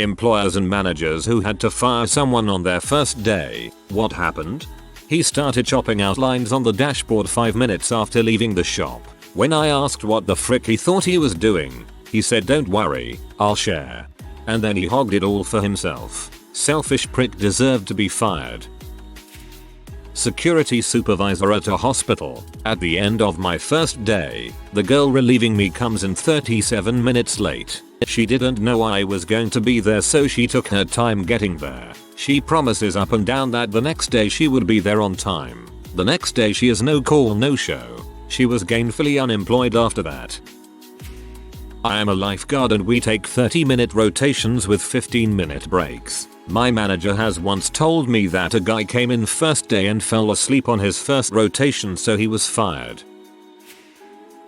Employers and managers who had to fire someone on their first day. What happened? He started chopping out lines on the dashboard 5 minutes after leaving the shop. When I asked what the frick he thought he was doing, he said, "Don't worry, I'll share." And then he hogged it all for himself. Selfish prick deserved to be fired. Security supervisor at a hospital. At the end of my first day, the girl relieving me comes in 37 minutes late. She didn't know I was going to be there, so she took her time getting there. She promises up and down that the next day she would be there on time. The next day she is no call, no show. She was gainfully unemployed after that. I am a lifeguard and we take 30-minute rotations with 15-minute breaks. My manager has once told me that a guy came in first day and fell asleep on his first rotation, so he was fired.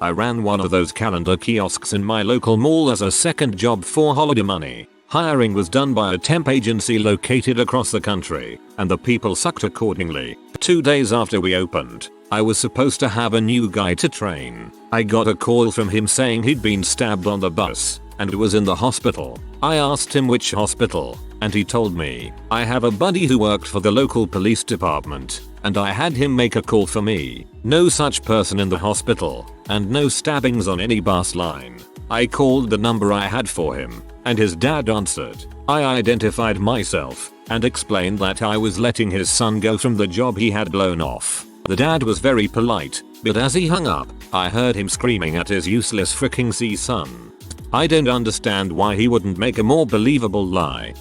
I ran one of those calendar kiosks in my local mall as a second job for holiday money. Hiring was done by a temp agency located across the country, and the people sucked accordingly. 2 days after we opened, I was supposed to have a new guy to train. I got a call from him saying he'd been stabbed on the bus and was in the hospital. I asked him which hospital, and he told me. I have a buddy who worked for the local police department, and I had him make a call for me. No such person in the hospital, and no stabbings on any bus line. I called the number I had for him, and his dad answered. I identified myself and explained that I was letting his son go from the job he had blown off. The dad was very polite, but as he hung up, I heard him screaming at his useless freaking son. I don't understand why he wouldn't make a more believable lie.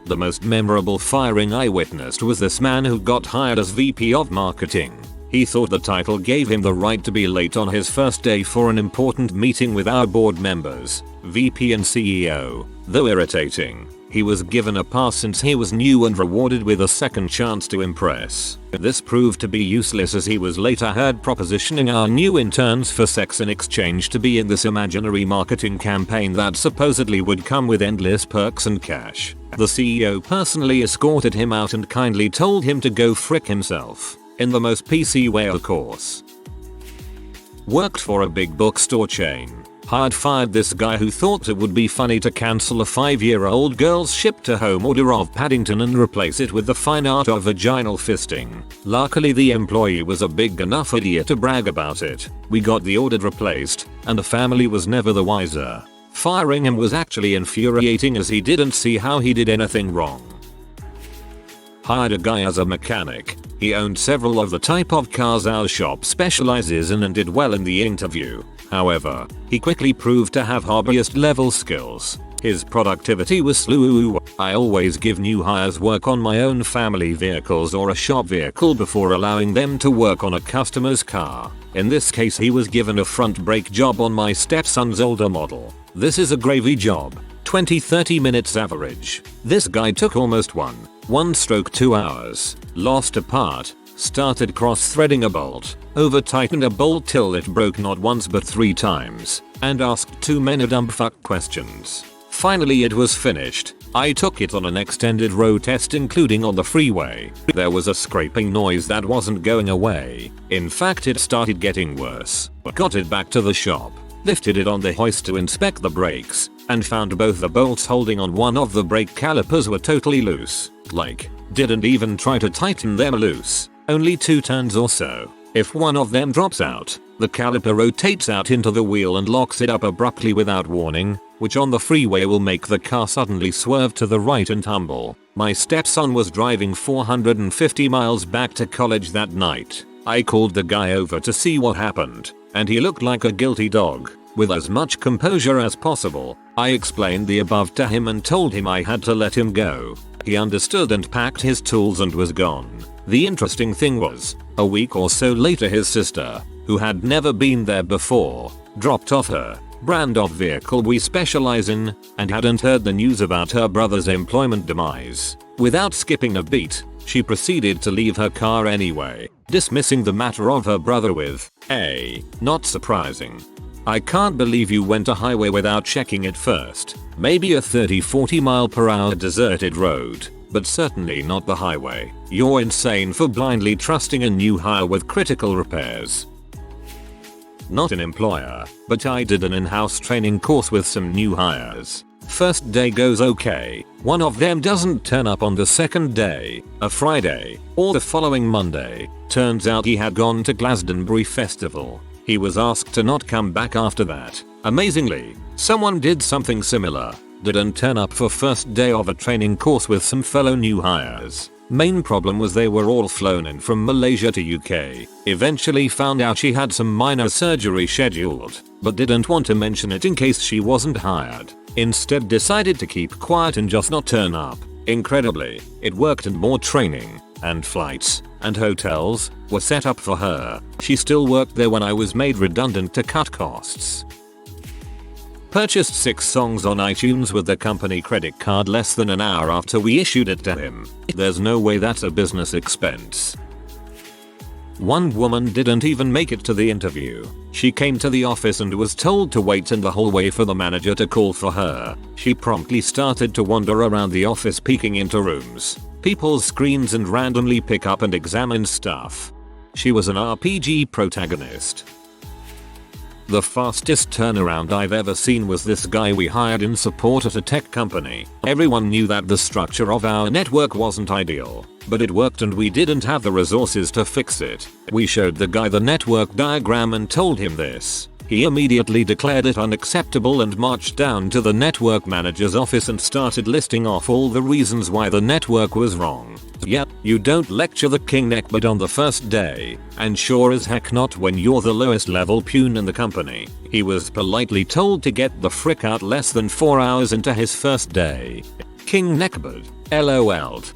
The most memorable firing I witnessed was this man who got hired as VP of Marketing. He thought the title gave him the right to be late on his first day for an important meeting with our board members, VP and CEO. Though irritating, he was given a pass since he was new and rewarded with a second chance to impress. This proved to be useless, as he was later heard propositioning our new interns for sex in exchange to be in this imaginary marketing campaign that supposedly would come with endless perks and cash. The CEO personally escorted him out and kindly told him to go frick himself. In the most PC way, of course. Worked for a big bookstore chain. Fired this guy who thought it would be funny to cancel a 5-year-old girl's ship-to-home order of Paddington and replace it with the fine art of vaginal fisting. Luckily the employee was a big enough idiot to brag about it. We got the order replaced, and the family was never the wiser. Firing him was actually infuriating, as he didn't see how he did anything wrong. Hired a guy as a mechanic. He owned several of the type of cars our shop specializes in and did well in the interview. However, he quickly proved to have hobbyist level skills. His productivity was slow. I always give new hires work on my own family vehicles or a shop vehicle before allowing them to work on a customer's car. In this case, he was given a front brake job on my stepson's older model. This is a gravy job. 20-30 minutes average. This guy took almost one stroke 2 hours, lost a part, started cross-threading a bolt, over-tightened a bolt till it broke not once but 3 times, and asked too many dumb fuck questions. Finally it was finished. I took it on an extended road test, including on the freeway. There was a scraping noise that wasn't going away. In fact, it started getting worse. Got it back to the shop, lifted it on the hoist to inspect the brakes, and found both the bolts holding on one of the brake calipers were totally loose. Didn't even try to tighten them loose. Only 2 turns or so. If one of them drops out, the caliper rotates out into the wheel and locks it up abruptly without warning, which on the freeway will make the car suddenly swerve to the right and tumble. My stepson was driving 450 miles back to college that night. I called the guy over to see what happened, and he looked like a guilty dog. With as much composure as possible, I explained the above to him and told him I had to let him go. He understood and packed his tools and was gone. The interesting thing was, a week or so later his sister, who had never been there before, dropped off her brand of vehicle we specialize in, and hadn't heard the news about her brother's employment demise. Without skipping a beat, she proceeded to leave her car anyway, dismissing the matter of her brother with, "Not surprising. I can't believe you went a highway without checking it first. Maybe a 30-40 mph deserted road, but certainly not the highway. You're insane for blindly trusting a new hire with critical repairs." Not an employer, but I did an in-house training course with some new hires. First day goes okay. One of them doesn't turn up on the second day, a Friday, or the following Monday. Turns out he had gone to Glastonbury Festival. He was asked to not come back after that. Amazingly, someone did something similar. Didn't turn up for first day of a training course with some fellow new hires. Main problem was they were all flown in from Malaysia to UK. Eventually found out she had some minor surgery scheduled, but didn't want to mention it in case she wasn't hired. Instead decided to keep quiet and just not turn up. Incredibly, it worked and more training, and flights, and hotels were set up for her. She still worked there when I was made redundant to cut costs. Purchased 6 songs on iTunes with the company credit card less than an hour after we issued it to him. There's no way that's a business expense. One woman didn't even make it to the interview. She came to the office and was told to wait in the hallway for the manager to call for her. She promptly started to wander around the office peeking into rooms, people's screens and randomly pick up and examine stuff. She was an RPG protagonist. The fastest turnaround I've ever seen was this guy we hired in support at a tech company. Everyone knew that the structure of our network wasn't ideal, but it worked and we didn't have the resources to fix it. We showed the guy the network diagram and told him this. He immediately declared it unacceptable and marched down to the network manager's office and started listing off all the reasons why the network was wrong. Yep, you don't lecture the king neckbird on the first day, and sure as heck not when you're the lowest level peon in the company. He was politely told to get the frick out less than 4 hours into his first day. King neckbird, LOL'd.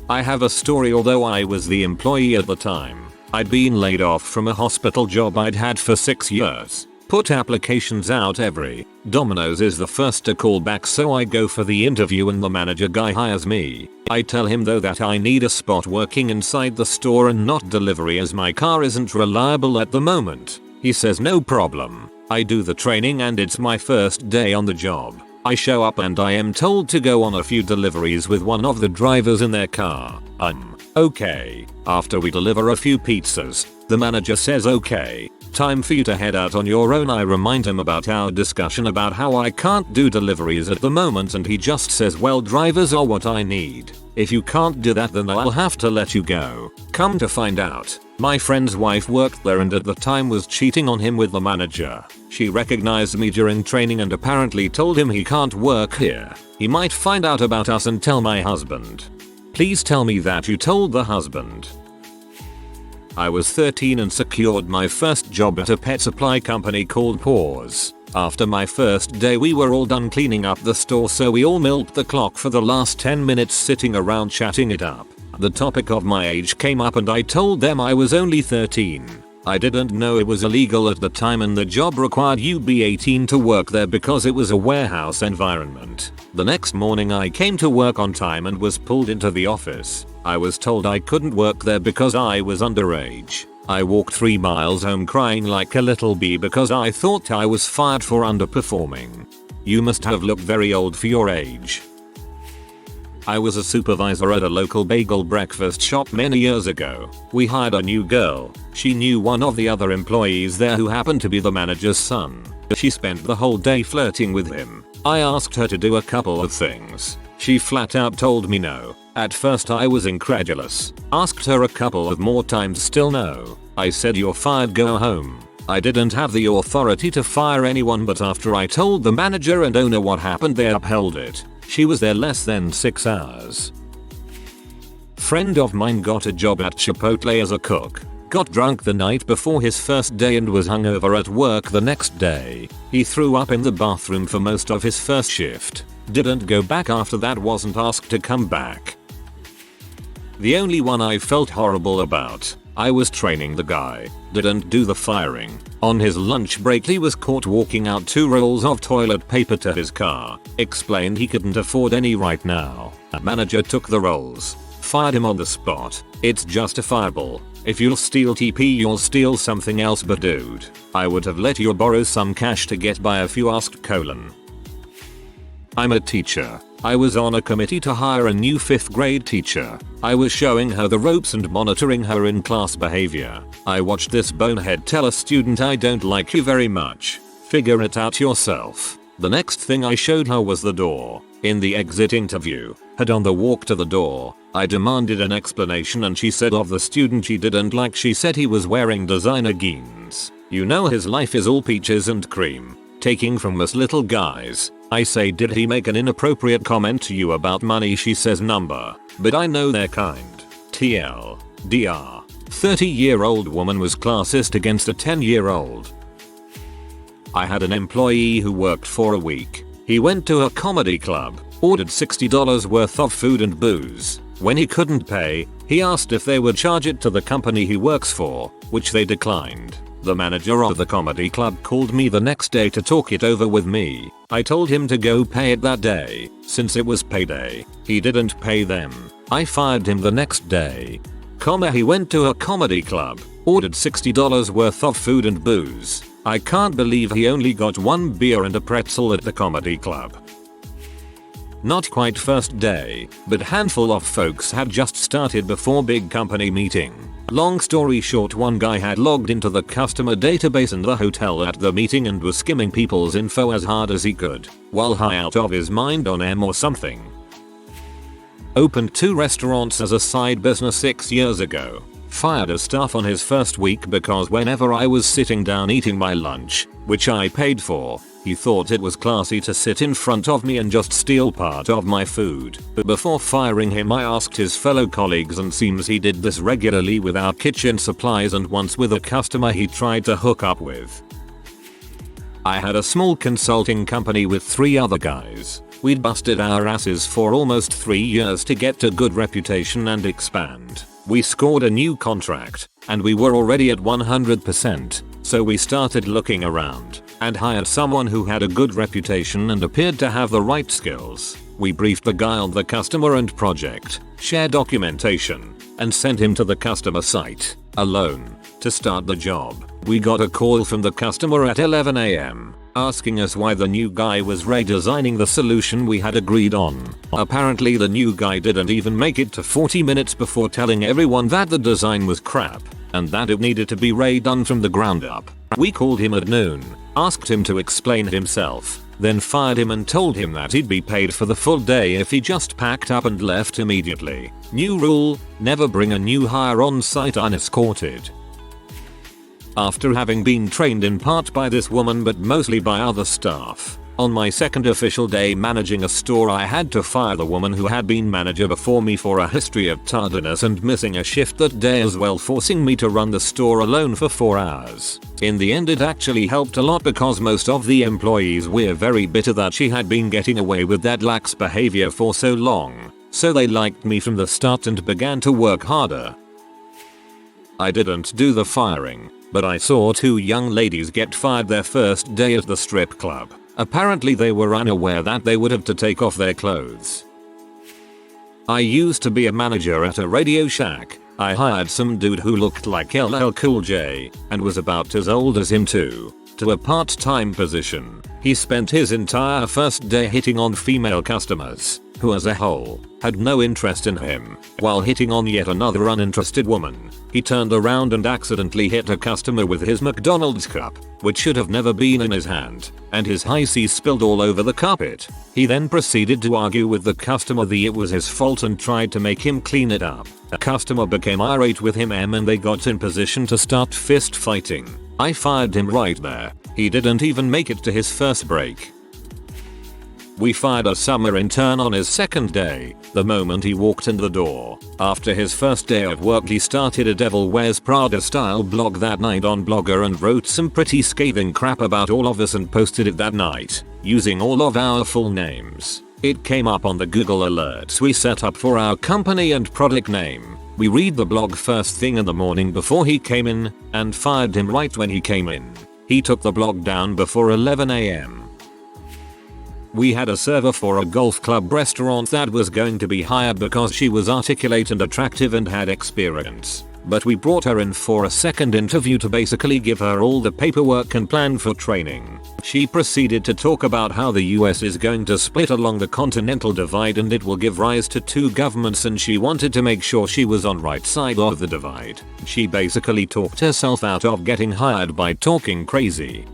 I have a story. Although I was the employee at the time, I'd been laid off from a hospital job I'd had for 6 years. Put applications out every. Domino's is the first to call back, so I go for the interview and the manager guy hires me. I tell him though that I need a spot working inside the store and not delivery as my car isn't reliable at the moment. He says no problem. I do the training and it's my first day on the job. I show up and I am told to go on a few deliveries with one of the drivers in their car. Okay. After we deliver a few pizzas, the manager says okay, time for you to head out on your own. I remind him about our discussion about how I can't do deliveries at the moment and he just says, well, drivers are what I need. If you can't do that then I'll have to let you go. Come to find out, my friend's wife worked there and at the time was cheating on him with the manager. She recognized me during training and apparently told him he can't work here. He might find out about us and tell my husband. Please tell me that you told the husband. I was 13 and secured my first job at a pet supply company called Paws. After my first day we were all done cleaning up the store, so we all milked the clock for the last 10 minutes sitting around chatting it up. The topic of my age came up and I told them I was only 13. I didn't know it was illegal at the time and the job required you be 18 to work there because it was a warehouse environment. The next morning I came to work on time and was pulled into the office. I was told I couldn't work there because I was underage. I walked 3 miles home crying like a little bee because I thought I was fired for underperforming. You must have looked very old for your age. I was a supervisor at a local bagel breakfast shop many years ago. We hired a new girl. She knew one of the other employees there who happened to be the manager's son. She spent the whole day flirting with him. I asked her to do a couple of things. She flat out told me no. At first I was incredulous. Asked her a couple of more times, still no. I said, you're fired, go home. I didn't have the authority to fire anyone, but after I told the manager and owner what happened, they upheld it. She was there less than 6 hours. Friend of mine got a job at Chipotle as a cook. Got drunk the night before his first day and was hungover at work the next day. He threw up in the bathroom for most of his first shift. Didn't go back after that, wasn't asked to come back. The only one I felt horrible about. I was training the guy. Didn't do the firing. On his lunch break he was caught walking out 2 rolls of toilet paper to his car. Explained he couldn't afford any right now. Manager took the rolls. Fired him on the spot. It's justifiable. If you'll steal TP you'll steal something else, but dude, I would have let you borrow some cash to get by if you asked : I'm a teacher. I was on a committee to hire a new 5th grade teacher. I was showing her the ropes and monitoring her in class behavior. I watched this bonehead tell a student, I don't like you very much. Figure it out yourself. The next thing I showed her was the door. In the exit interview, on the walk to the door, I demanded an explanation and she said of the student she didn't like. She said he was wearing designer jeans. You know his life is all peaches and cream. Taking from us little guys. I say, did he make an inappropriate comment to you about money? She says number. But I know they're kind. TL. DR. 30-year-old woman was classist against a 10-year-old. I had an employee who worked for a week. He went to a comedy club, ordered $60 worth of food and booze. When he couldn't pay, he asked if they would charge it to the company he works for, which they declined. The manager of the comedy club called me the next day to talk it over with me. I told him to go pay it that day, since it was payday. He didn't pay them. I fired him the next day. He went to a comedy club, ordered $60 worth of food and booze. I can't believe he only got one beer and a pretzel at the comedy club. Not quite first day, but handful of folks had just started before big company meeting. Long story short, one guy had logged into the customer database in the hotel at the meeting and was skimming people's info as hard as he could, while high out of his mind on M or something. Opened 2 restaurants as a side business 6 years ago. Fired a staff on his first week because whenever I was sitting down eating my lunch, which I paid for, he thought it was classy to sit in front of me and just steal part of my food. But before firing him, I asked his fellow colleagues, and seems he did this regularly with our kitchen supplies and once with a customer he tried to hook up with. I had a small consulting company with 3 other guys. We'd busted our asses for almost 3 years to get a good reputation and expand. We scored a new contract, and we were already at 100%, so we started looking around, and hired someone who had a good reputation and appeared to have the right skills. We briefed the guy on the customer and project, shared documentation, and sent him to the customer site, alone, to start the job. We got a call from the customer at 11 AM. Asking us why the new guy was redesigning the solution we had agreed on. Apparently the new guy didn't even make it to 40 minutes before telling everyone that the design was crap, and that it needed to be redone from the ground up. We called him at noon, asked him to explain himself, then fired him and told him that he'd be paid for the full day if he just packed up and left immediately. New rule: never bring a new hire on site unescorted. After having been trained in part by this woman but mostly by other staff, on my second official day managing a store, I had to fire the woman who had been manager before me for a history of tardiness and missing a shift that day as well, forcing me to run the store alone for 4 hours. In the end it actually helped a lot because most of the employees were very bitter that she had been getting away with that lax behavior for so long, so they liked me from the start and began to work harder. I didn't do the firing, but I saw 2 young ladies get fired their first day at the strip club. Apparently they were unaware that they would have to take off their clothes. I used to be a manager at a Radio Shack. I hired some dude who looked like LL Cool J and was about as old as him too, to a part-time position. He spent his entire first day hitting on female customers, who as a whole, had no interest in him, while hitting on yet another uninterested woman. He turned around and accidentally hit a customer with his McDonald's cup, which should have never been in his hand, and his high C spilled all over the carpet. He then proceeded to argue with the customer that it was his fault and tried to make him clean it up. The customer became irate with him and they got in position to start fist fighting. I fired him right there. He didn't even make it to his first break. We fired a summer intern on his second day, the moment he walked in the door. After his first day of work he started a Devil Wears Prada style blog that night on Blogger and wrote some pretty scathing crap about all of us and posted it that night, using all of our full names. It came up on the Google alerts we set up for our company and product name. We read the blog first thing in the morning before he came in, and fired him right when he came in. He took the blog down before 11 AM. We had a server for a golf club restaurant that was going to be hired because she was articulate and attractive and had experience. But we brought her in for a second interview to basically give her all the paperwork and plan for training. She proceeded to talk about how the US is going to split along the continental divide and it will give rise to 2 governments, and she wanted to make sure she was on right side of the divide. She basically talked herself out of getting hired by talking crazy.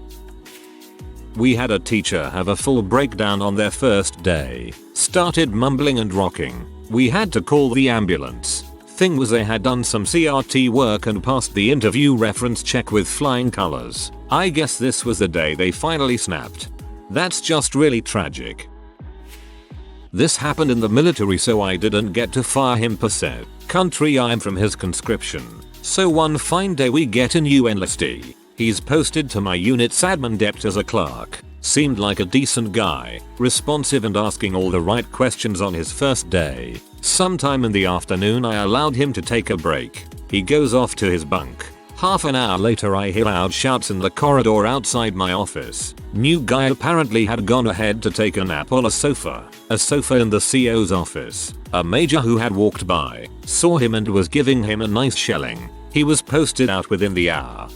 We had a teacher have a full breakdown on their first day. Started mumbling and rocking. We had to call the ambulance. Thing was, they had done some CRT work and passed the interview reference check with flying colors. I guess this was the day they finally snapped. That's just really tragic. This happened in the military, so I didn't get to fire him per se. Country I'm from, his conscription. So one fine day we get a new enlistee. He's posted to my unit's admin dept as a clerk. Seemed like a decent guy, responsive and asking all the right questions on his first day. Sometime in the afternoon I allowed him to take a break. He goes off to his bunk. Half an hour later I hear loud shouts in the corridor outside my office. New guy apparently had gone ahead to take a nap on a sofa. A sofa in the CO's office. A major who had walked by saw him and was giving him a nice shelling. He was posted out within the hour.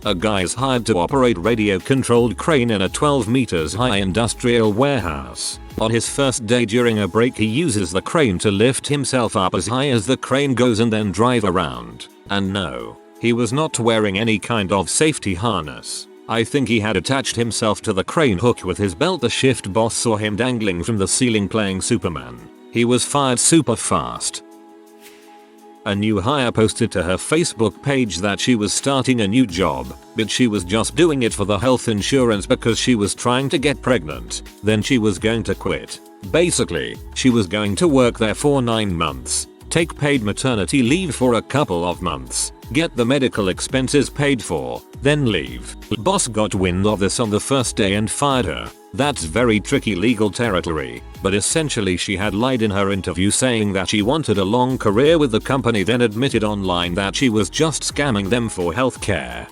A guy is hired to operate radio-controlled crane in a 12 meters high industrial warehouse. On his first day during a break he uses the crane to lift himself up as high as the crane goes and then drive around. And no, he was not wearing any kind of safety harness. I think he had attached himself to the crane hook with his belt. The shift boss saw him dangling from the ceiling playing Superman. He was fired super fast. A new hire posted to her Facebook page that she was starting a new job, but she was just doing it for the health insurance because she was trying to get pregnant. Then she was going to quit. Basically, she was going to work there for 9 months, take paid maternity leave for a couple of months, get the medical expenses paid for, then leave. Boss got wind of this on the first day and fired her. That's very tricky legal territory, but essentially she had lied in her interview saying that she wanted a long career with the company, then admitted online that she was just scamming them for healthcare.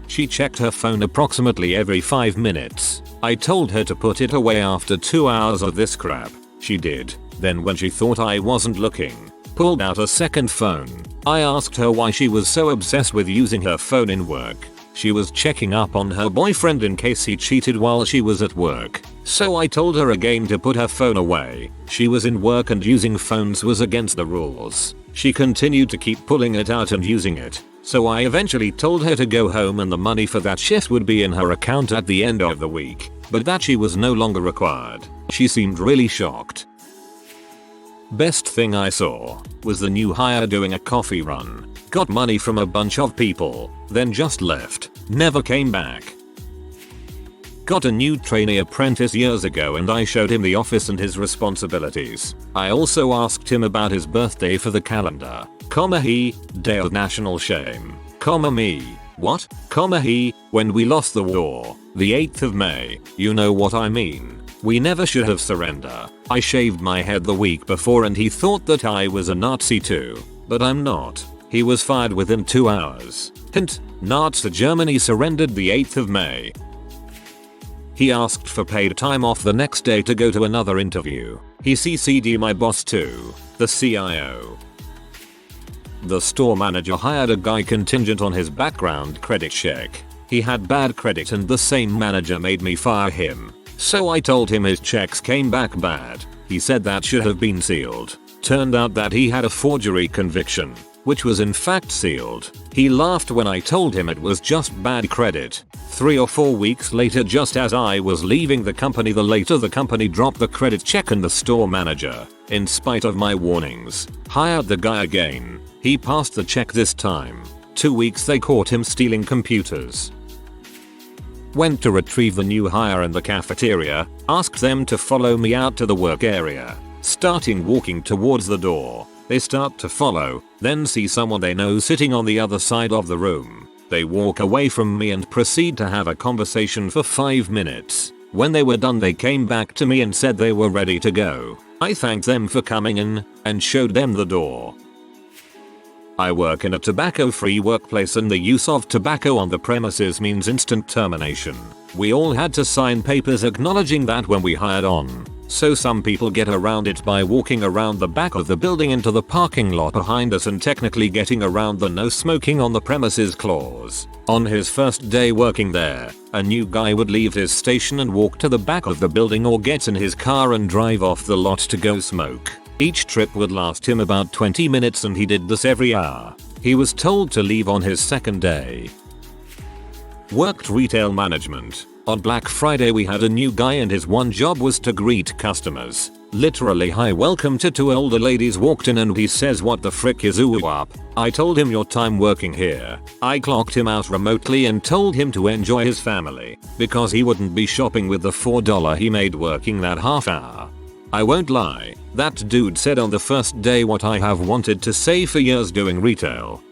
She checked her phone approximately every 5 minutes. I told her to put it away after 2 hours of this crap. She did. Then when she thought I wasn't looking, pulled out a second phone. I asked her why she was so obsessed with using her phone in work. She was checking up on her boyfriend in case he cheated while she was at work. So I told her again to put her phone away. She was in work and using phones was against the rules. She continued to keep pulling it out and using it. So I eventually told her to go home and the money for that shift would be in her account at the end of the week, but that she was no longer required. She seemed really shocked. Best thing I saw was the new hire doing a coffee run. Got money from a bunch of people, then just left. Never came back. Got a new trainee apprentice years ago and I showed him the office and his responsibilities. I also asked him about his birthday for the calendar. He, day of national shame. Me, what? He, when we lost the war, the 8th of May, you know what I mean. We never should have surrendered. I shaved my head the week before and he thought that I was a Nazi too. But I'm not. He was fired within 2 hours. Hint, Nazi Germany surrendered the 8th of May. He asked for paid time off the next day to go to another interview. He CC'd my boss too, the CIO. The store manager hired a guy contingent on his background credit check. He had bad credit and the same manager made me fire him. So I told him his checks came back bad. He said that should have been sealed. Turned out that he had a forgery conviction, which was in fact sealed. He laughed when I told him it was just bad credit. 3 or 4 weeks later, just as I was leaving the company the company dropped the credit check and the store manager, in spite of my warnings, hired the guy again. He passed the check this time. 2 weeks they caught him stealing computers. Went to retrieve the new hire in the cafeteria, asked them to follow me out to the work area. Starting walking towards the door, they start to follow, then see someone they know sitting on the other side of the room. They walk away from me and proceed to have a conversation for 5 minutes. When they were done they came back to me and said they were ready to go. I thanked them for coming in and showed them the door. I work in a tobacco-free workplace and the use of tobacco on the premises means instant termination. We all had to sign papers acknowledging that when we hired on. So some people get around it by walking around the back of the building into the parking lot behind us and technically getting around the no smoking on the premises clause. On his first day working there, a new guy would leave his station and walk to the back of the building or get in his car and drive off the lot to go smoke. Each trip would last him about 20 minutes and he did this every hour. He was told to leave on his second day. Worked retail management. On Black Friday we had a new guy and his one job was to greet customers. Literally, hi, welcome to two older ladies walked in and he says, what the frick is ooh up? I told him your time working here. I clocked him out remotely and told him to enjoy his family because he wouldn't be shopping with the $4 he made working that half hour. I won't lie, that dude said on the first day what I have wanted to say for years doing retail.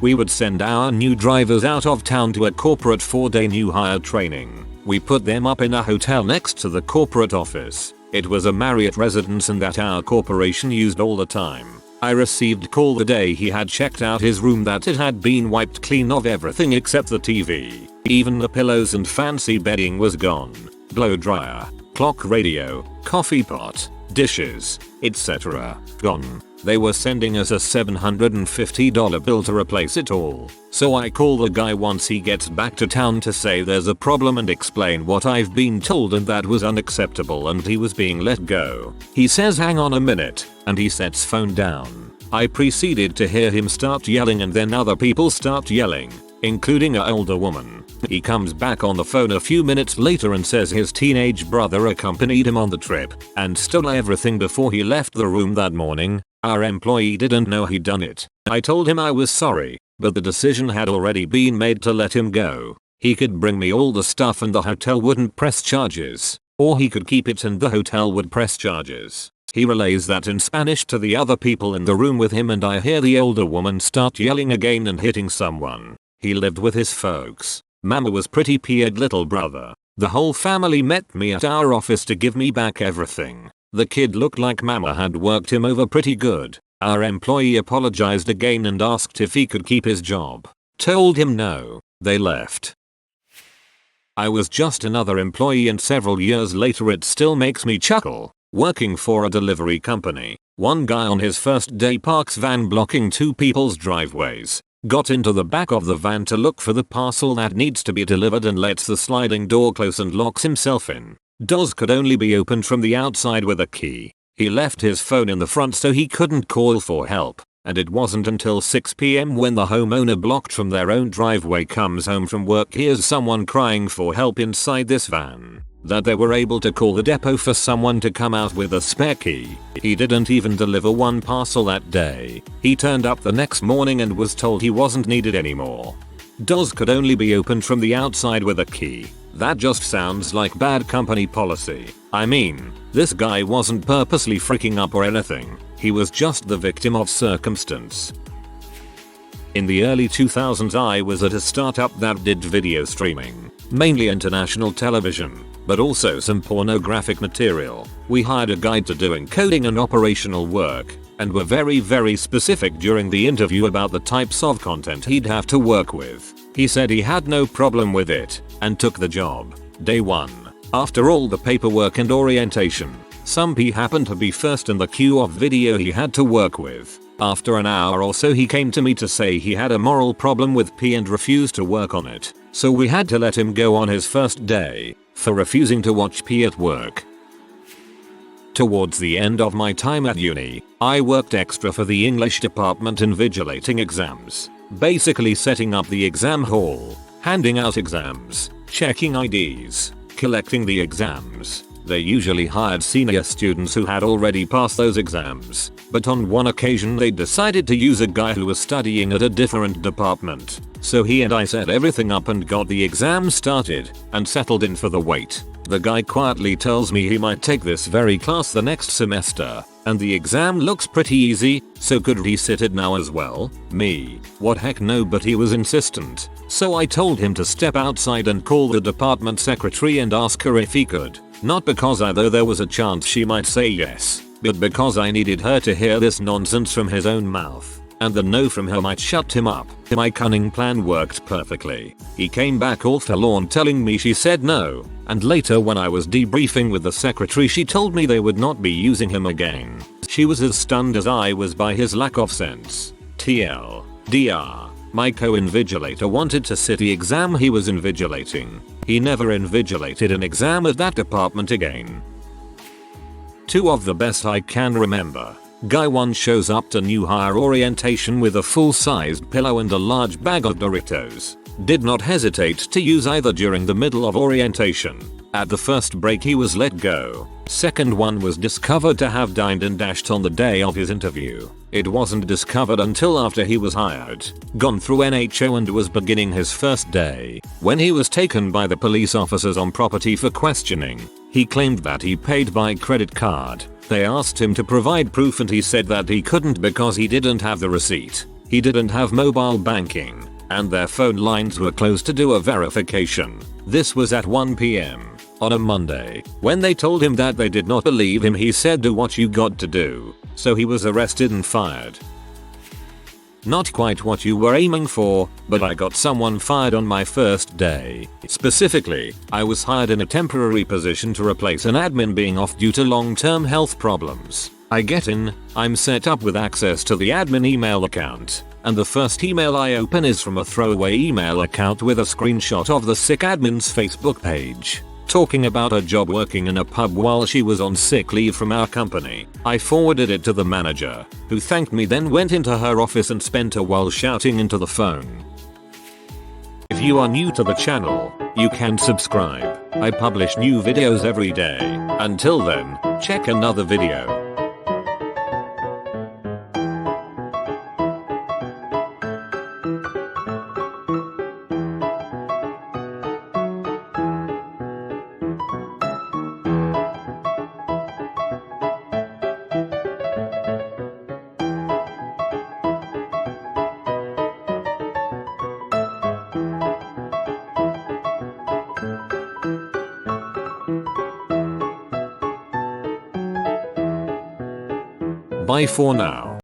We would send our new drivers out of town to a corporate 4-day new hire training. We put them up in a hotel next to the corporate office. It was a Marriott residence and that our corporation used all the time. I received call the day he had checked out his room that it had been wiped clean of everything except the TV. Even the pillows and fancy bedding was gone. Blow dryer, clock radio, coffee pot, dishes, etc. gone. They were sending us a $750 bill to replace it all. So I call the guy once he gets back to town to say there's a problem and explain what I've been told and that was unacceptable and he was being let go. He says hang on a minute and he sets phone down. I proceeded to hear him start yelling and then other people start yelling, including an older woman. He comes back on the phone a few minutes later and says his teenage brother accompanied him on the trip and stole everything before he left the room that morning. Our employee didn't know he'd done it. I told him I was sorry, but the decision had already been made to let him go. He could bring me all the stuff and the hotel wouldn't press charges, or he could keep it and the hotel would press charges. He relays that in Spanish to the other people in the room with him and I hear the older woman start yelling again and hitting someone. He lived with his folks. Mama was pretty peed little brother. The whole family met me at our office to give me back everything. The kid looked like Mama had worked him over pretty good. Our employee apologized again and asked if he could keep his job. Told him no. They left. I was just another employee and several years later it still makes me chuckle. Working for a delivery company. One guy on his first day parks van blocking two people's driveways. Got into the back of the van to look for the parcel that needs to be delivered and lets the sliding door close and locks himself in. Doors could only be opened from the outside with a key. He left his phone in the front so he couldn't call for help. And it wasn't until 6 PM when the homeowner blocked from their own driveway comes home from work, hears someone crying for help inside this van, that they were able to call the depot for someone to come out with a spare key. He didn't even deliver one parcel that day. He turned up the next morning and was told he wasn't needed anymore. Doors could only be opened from the outside with a key. That just sounds like bad company policy. I mean, this guy wasn't purposely freaking up or anything. He was just the victim of circumstance. In the early 2000s I was at a startup that did video streaming, mainly international television, but also some pornographic material. We hired a guide to doing coding and operational work, and were very specific during the interview about the types of content he'd have to work with. He said he had no problem with it, and took the job. Day 1. After all the paperwork and orientation, some P happened to be first in the queue of video he had to work with. After an hour or so he came to me to say he had a moral problem with P and refused to work on it, so we had to let him go on his first day, for refusing to watch P at work. Towards the end of my time at uni, I worked extra for the English department invigilating exams, basically setting up the exam hall, handing out exams, checking IDs, collecting the exams. They usually hired senior students who had already passed those exams, but on one occasion they decided to use a guy who was studying at a different department. So he and I set everything up and got the exam started and settled in for the wait. The guy quietly tells me he might take this very class the next semester, and the exam looks pretty easy, so could he sit it now as well? Me, what heck no, but he was insistent. So I told him to step outside and call the department secretary and ask her if he could. Not because either there was a chance she might say yes, but because I needed her to hear this nonsense from his own mouth, and the no from her might shut him up. My cunning plan worked perfectly. He came back all forlorn telling me she said no, and later when I was debriefing with the secretary she told me they would not be using him again. She was as stunned as I was by his lack of sense. TLDR. My co-invigilator wanted to sit the exam he was invigilating. He never invigilated an exam at that department again. Two of the best I can remember. Guy 1 shows up to new hire orientation with a full-sized pillow and a large bag of Doritos. Did not hesitate to use either during the middle of orientation. At the first break he was let go. Second one was discovered to have dined and dashed on the day of his interview. It wasn't discovered until after he was hired, gone through NHO and was beginning his first day. When he was taken by the police officers on property for questioning, he claimed that he paid by credit card. They asked him to provide proof and he said that he couldn't because he didn't have the receipt. He didn't have mobile banking, and their phone lines were closed to do a verification. This was at 1 PM. On a Monday. When they told him that they did not believe him, he said, "Do what you got to do." So he was arrested and fired. Not quite what you were aiming for, but I got someone fired on my first day. Specifically, I was hired in a temporary position to replace an admin being off due to long-term health problems. I get in, I'm set up with access to the admin email account, and the first email I open is from a throwaway email account with a screenshot of the sick admin's Facebook page, talking about her job working in a pub while she was on sick leave from our company. I forwarded it to the manager, who thanked me, then went into her office and spent a while shouting into the phone. If you are new to the channel, you can subscribe. I publish new videos every day. Until then, check another video. Bye for now.